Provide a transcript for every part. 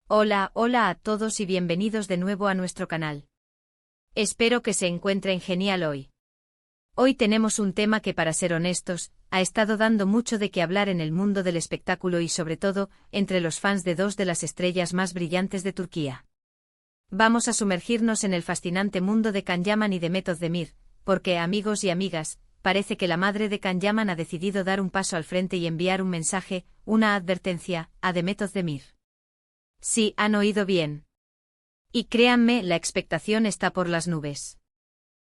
Hola, hola a todos y bienvenidos de nuevo a nuestro canal. Espero que se encuentren genial hoy. Hoy tenemos un tema que, para ser honestos, ha estado dando mucho de qué hablar en el mundo del espectáculo y sobre todo, entre los fans de dos de las estrellas más brillantes de Turquía. Vamos a sumergirnos en el fascinante mundo de Can Yaman y Demet Özdemir, porque, amigos y amigas, parece que la madre de Can Yaman ha decidido dar un paso al frente y enviar un mensaje, una advertencia, a Demet Özdemir. Sí, han oído bien. Y créanme, la expectación está por las nubes.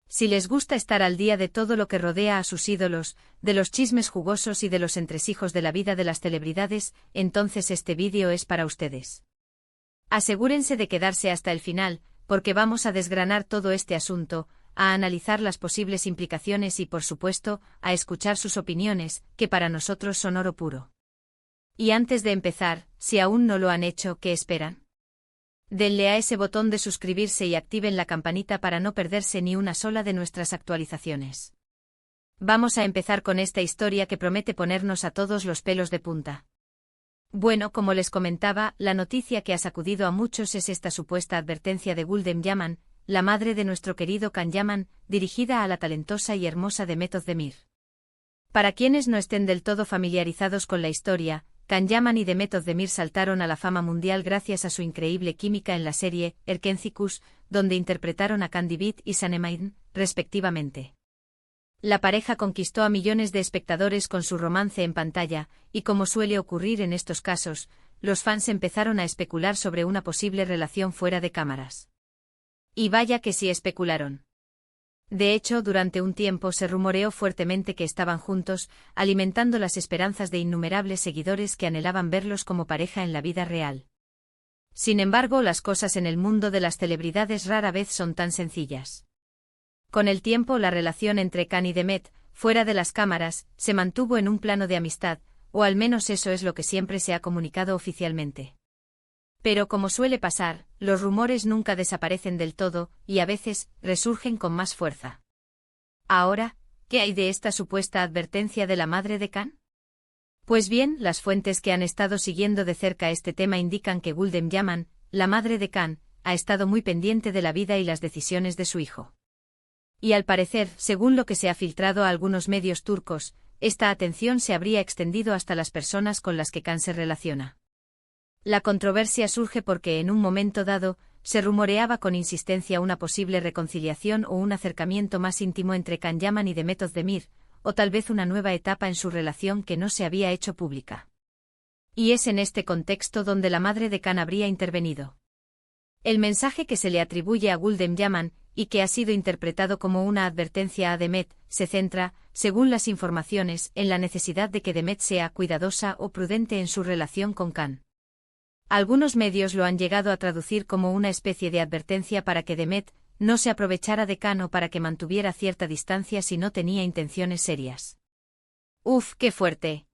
Si les gusta estar al día de todo lo que rodea a sus ídolos, de los chismes jugosos y de los entresijos de la vida de las celebridades, entonces este vídeo es para ustedes. Asegúrense de quedarse hasta el final, porque vamos a desgranar todo este asunto, a analizar las posibles implicaciones y, por supuesto, a escuchar sus opiniones, que para nosotros son oro puro. Y antes de empezar, si aún no lo han hecho, ¿qué esperan? Denle a ese botón de suscribirse y activen la campanita para no perderse ni una sola de nuestras actualizaciones. Vamos a empezar con esta historia que promete ponernos a todos los pelos de punta. Bueno, como les comentaba, la noticia que ha sacudido a muchos es esta supuesta advertencia de Gülden Yaman, la madre de nuestro querido Can Yaman, dirigida a la talentosa y hermosa Demet Özdemir. Para quienes no estén del todo familiarizados con la historia, Can Yaman y Demet Özdemir saltaron a la fama mundial gracias a su increíble química en la serie Erkencikus, donde interpretaron a Candibit y Sanemeyn, respectivamente. La pareja conquistó a millones de espectadores con su romance en pantalla, y como suele ocurrir en estos casos, los fans empezaron a especular sobre una posible relación fuera de cámaras. Y vaya que sí especularon. De hecho, durante un tiempo se rumoreó fuertemente que estaban juntos, alimentando las esperanzas de innumerables seguidores que anhelaban verlos como pareja en la vida real. Sin embargo, las cosas en el mundo de las celebridades rara vez son tan sencillas. Con el tiempo, la relación entre Can y Demet, fuera de las cámaras, se mantuvo en un plano de amistad, o al menos eso es lo que siempre se ha comunicado oficialmente. Pero como suele pasar, los rumores nunca desaparecen del todo, y a veces, resurgen con más fuerza. Ahora, ¿qué hay de esta supuesta advertencia de la madre de Can? Pues bien, las fuentes que han estado siguiendo de cerca este tema indican que Gülden Yaman, la madre de Can, ha estado muy pendiente de la vida y las decisiones de su hijo. Y al parecer, según lo que se ha filtrado a algunos medios turcos, esta atención se habría extendido hasta las personas con las que Can se relaciona. La controversia surge porque en un momento dado, se rumoreaba con insistencia una posible reconciliación o un acercamiento más íntimo entre Can Yaman y Demet Özdemir, o tal vez una nueva etapa en su relación que no se había hecho pública. Y es en este contexto donde la madre de Can habría intervenido. El mensaje que se le atribuye a Gülden Yaman, y que ha sido interpretado como una advertencia a Demet, se centra, según las informaciones, en la necesidad de que Demet sea cuidadosa o prudente en su relación con Can. Algunos medios lo han llegado a traducir como una especie de advertencia para que Demet no se aprovechara de Can o para que mantuviera cierta distancia si no tenía intenciones serias. ¡Uf, qué fuerte!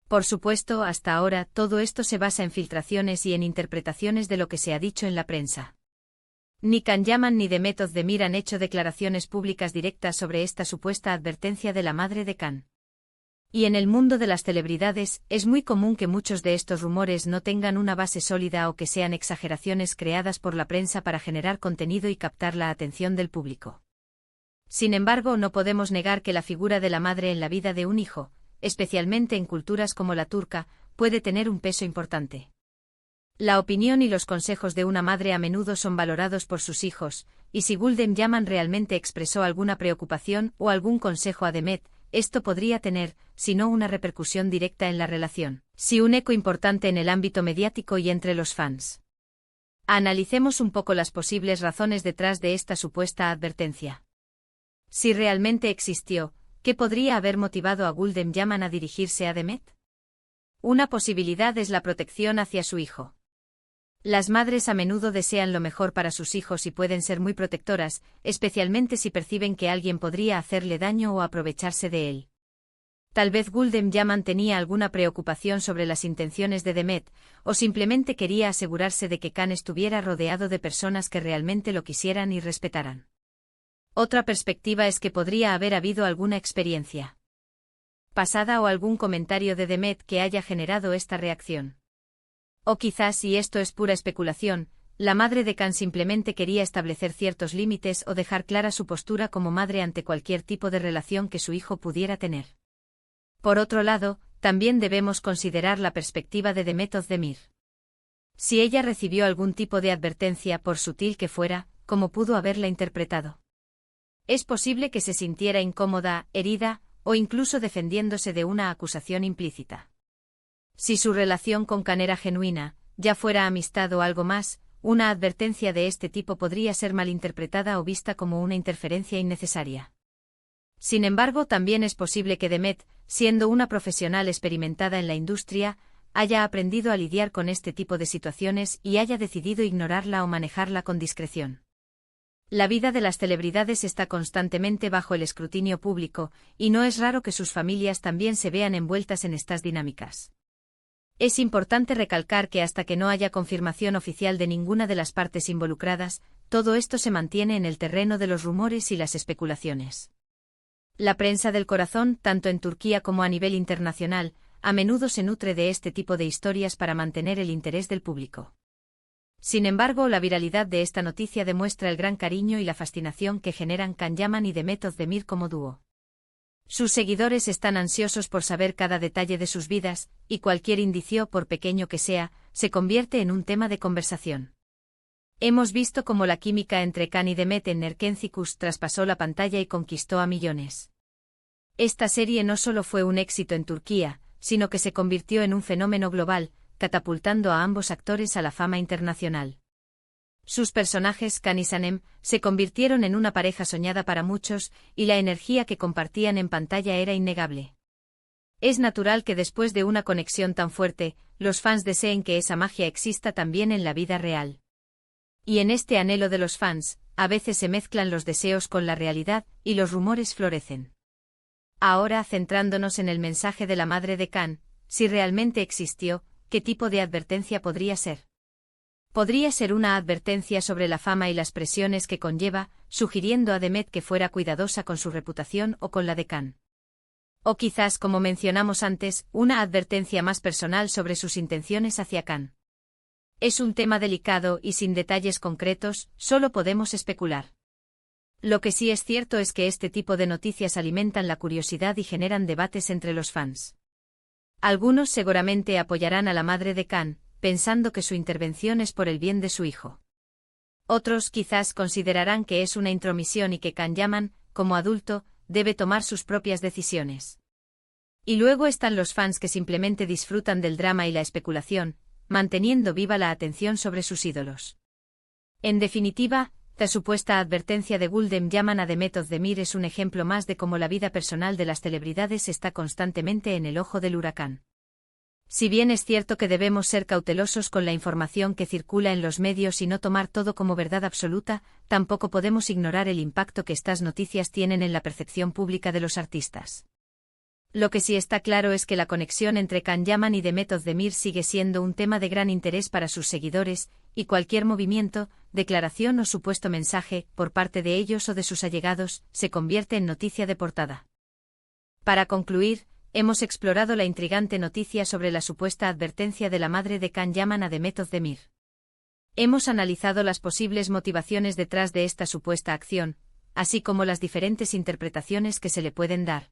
Por supuesto, hasta ahora todo esto se basa en filtraciones y en interpretaciones de lo que se ha dicho en la prensa. Ni Can Yaman ni Demet Özdemir han hecho declaraciones públicas directas sobre esta supuesta advertencia de la madre de Can. Y en el mundo de las celebridades, es muy común que muchos de estos rumores no tengan una base sólida o que sean exageraciones creadas por la prensa para generar contenido y captar la atención del público. Sin embargo, no podemos negar que la figura de la madre en la vida de un hijo, especialmente en culturas como la turca, puede tener un peso importante. La opinión y los consejos de una madre a menudo son valorados por sus hijos, y si Gülden Yaman realmente expresó alguna preocupación o algún consejo a Demet, esto podría tener, si no una repercusión directa en la relación, sí un eco importante en el ámbito mediático y entre los fans. Analicemos un poco las posibles razones detrás de esta supuesta advertencia. Si realmente existió, ¿qué podría haber motivado a Gülden Yaman a dirigirse a Demet? Una posibilidad es la protección hacia su hijo. Las madres a menudo desean lo mejor para sus hijos y pueden ser muy protectoras, especialmente si perciben que alguien podría hacerle daño o aprovecharse de él. Tal vez Gülden Yaman tenía alguna preocupación sobre las intenciones de Demet, o simplemente quería asegurarse de que Can estuviera rodeado de personas que realmente lo quisieran y respetaran. Otra perspectiva es que podría haber habido alguna experiencia pasada o algún comentario de Demet que haya generado esta reacción. O quizás, si esto es pura especulación, la madre de Khan simplemente quería establecer ciertos límites o dejar clara su postura como madre ante cualquier tipo de relación que su hijo pudiera tener. Por otro lado, también debemos considerar la perspectiva de Demet Özdemir. Si ella recibió algún tipo de advertencia, por sutil que fuera, ¿cómo pudo haberla interpretado? Es posible que se sintiera incómoda, herida, o incluso defendiéndose de una acusación implícita. Si su relación con Khan era genuina, ya fuera amistad o algo más, una advertencia de este tipo podría ser malinterpretada o vista como una interferencia innecesaria. Sin embargo, también es posible que Demet, siendo una profesional experimentada en la industria, haya aprendido a lidiar con este tipo de situaciones y haya decidido ignorarla o manejarla con discreción. La vida de las celebridades está constantemente bajo el escrutinio público, y no es raro que sus familias también se vean envueltas en estas dinámicas. Es importante recalcar que hasta que no haya confirmación oficial de ninguna de las partes involucradas, todo esto se mantiene en el terreno de los rumores y las especulaciones. La prensa del corazón, tanto en Turquía como a nivel internacional, a menudo se nutre de este tipo de historias para mantener el interés del público. Sin embargo, la viralidad de esta noticia demuestra el gran cariño y la fascinación que generan Can Yaman y Demet Özdemir como dúo. Sus seguidores están ansiosos por saber cada detalle de sus vidas, y cualquier indicio, por pequeño que sea, se convierte en un tema de conversación. Hemos visto cómo la química entre Khan y Demet en Erkencikus traspasó la pantalla y conquistó a millones. Esta serie no solo fue un éxito en Turquía, sino que se convirtió en un fenómeno global, catapultando a ambos actores a la fama internacional. Sus personajes, Khan y Sanem, se convirtieron en una pareja soñada para muchos, y la energía que compartían en pantalla era innegable. Es natural que después de una conexión tan fuerte, los fans deseen que esa magia exista también en la vida real. Y en este anhelo de los fans, a veces se mezclan los deseos con la realidad, y los rumores florecen. Ahora, centrándonos en el mensaje de la madre de Khan, si realmente existió, ¿qué tipo de advertencia podría ser? Podría ser una advertencia sobre la fama y las presiones que conlleva, sugiriendo a Demet que fuera cuidadosa con su reputación o con la de Khan. O quizás, como mencionamos antes, una advertencia más personal sobre sus intenciones hacia Khan. Es un tema delicado y sin detalles concretos, solo podemos especular. Lo que sí es cierto es que este tipo de noticias alimentan la curiosidad y generan debates entre los fans. Algunos seguramente apoyarán a la madre de Khan, pensando que su intervención es por el bien de su hijo. Otros quizás considerarán que es una intromisión y que Can Yaman, como adulto, debe tomar sus propias decisiones. Y luego están los fans que simplemente disfrutan del drama y la especulación, manteniendo viva la atención sobre sus ídolos. En definitiva, la supuesta advertencia de Gulden Yaman a Demet Özdemir es un ejemplo más de cómo la vida personal de las celebridades está constantemente en el ojo del huracán. Si bien es cierto que debemos ser cautelosos con la información que circula en los medios y no tomar todo como verdad absoluta, tampoco podemos ignorar el impacto que estas noticias tienen en la percepción pública de los artistas. Lo que sí está claro es que la conexión entre Can Yaman y Demet Özdemir sigue siendo un tema de gran interés para sus seguidores, y cualquier movimiento, declaración o supuesto mensaje, por parte de ellos o de sus allegados, se convierte en noticia de portada. Para concluir, hemos explorado la intrigante noticia sobre la supuesta advertencia de la madre de Can Yaman a Demet Özdemir. Hemos analizado las posibles motivaciones detrás de esta supuesta acción, así como las diferentes interpretaciones que se le pueden dar.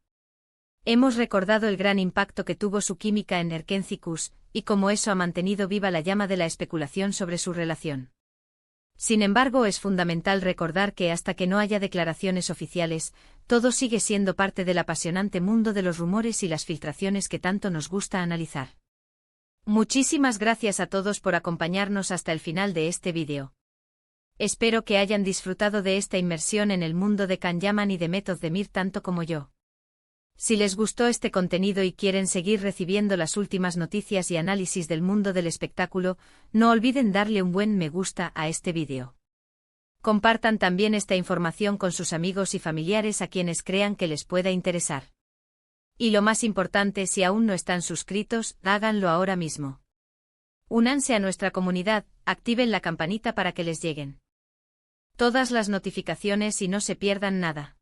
Hemos recordado el gran impacto que tuvo su química en Erkencikus, y cómo eso ha mantenido viva la llama de la especulación sobre su relación. Sin embargo, es fundamental recordar que hasta que no haya declaraciones oficiales, todo sigue siendo parte del apasionante mundo de los rumores y las filtraciones que tanto nos gusta analizar. Muchísimas gracias a todos por acompañarnos hasta el final de este vídeo. Espero que hayan disfrutado de esta inmersión en el mundo de Can Yaman y Demet Özdemir tanto como yo. Si les gustó este contenido y quieren seguir recibiendo las últimas noticias y análisis del mundo del espectáculo, no olviden darle un buen me gusta a este vídeo. Compartan también esta información con sus amigos y familiares a quienes crean que les pueda interesar. Y lo más importante, si aún no están suscritos, háganlo ahora mismo. Únanse a nuestra comunidad, activen la campanita para que les lleguen todas las notificaciones y no se pierdan nada.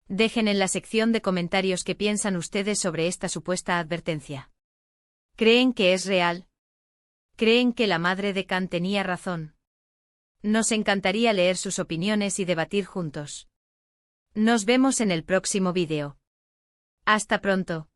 Dejen en la sección de comentarios qué piensan ustedes sobre esta supuesta advertencia. ¿Creen que es real? creen que la madre de Kant tenía razón. Nos encantaría leer sus opiniones y debatir juntos. Nos vemos en el próximo vídeo. Hasta pronto.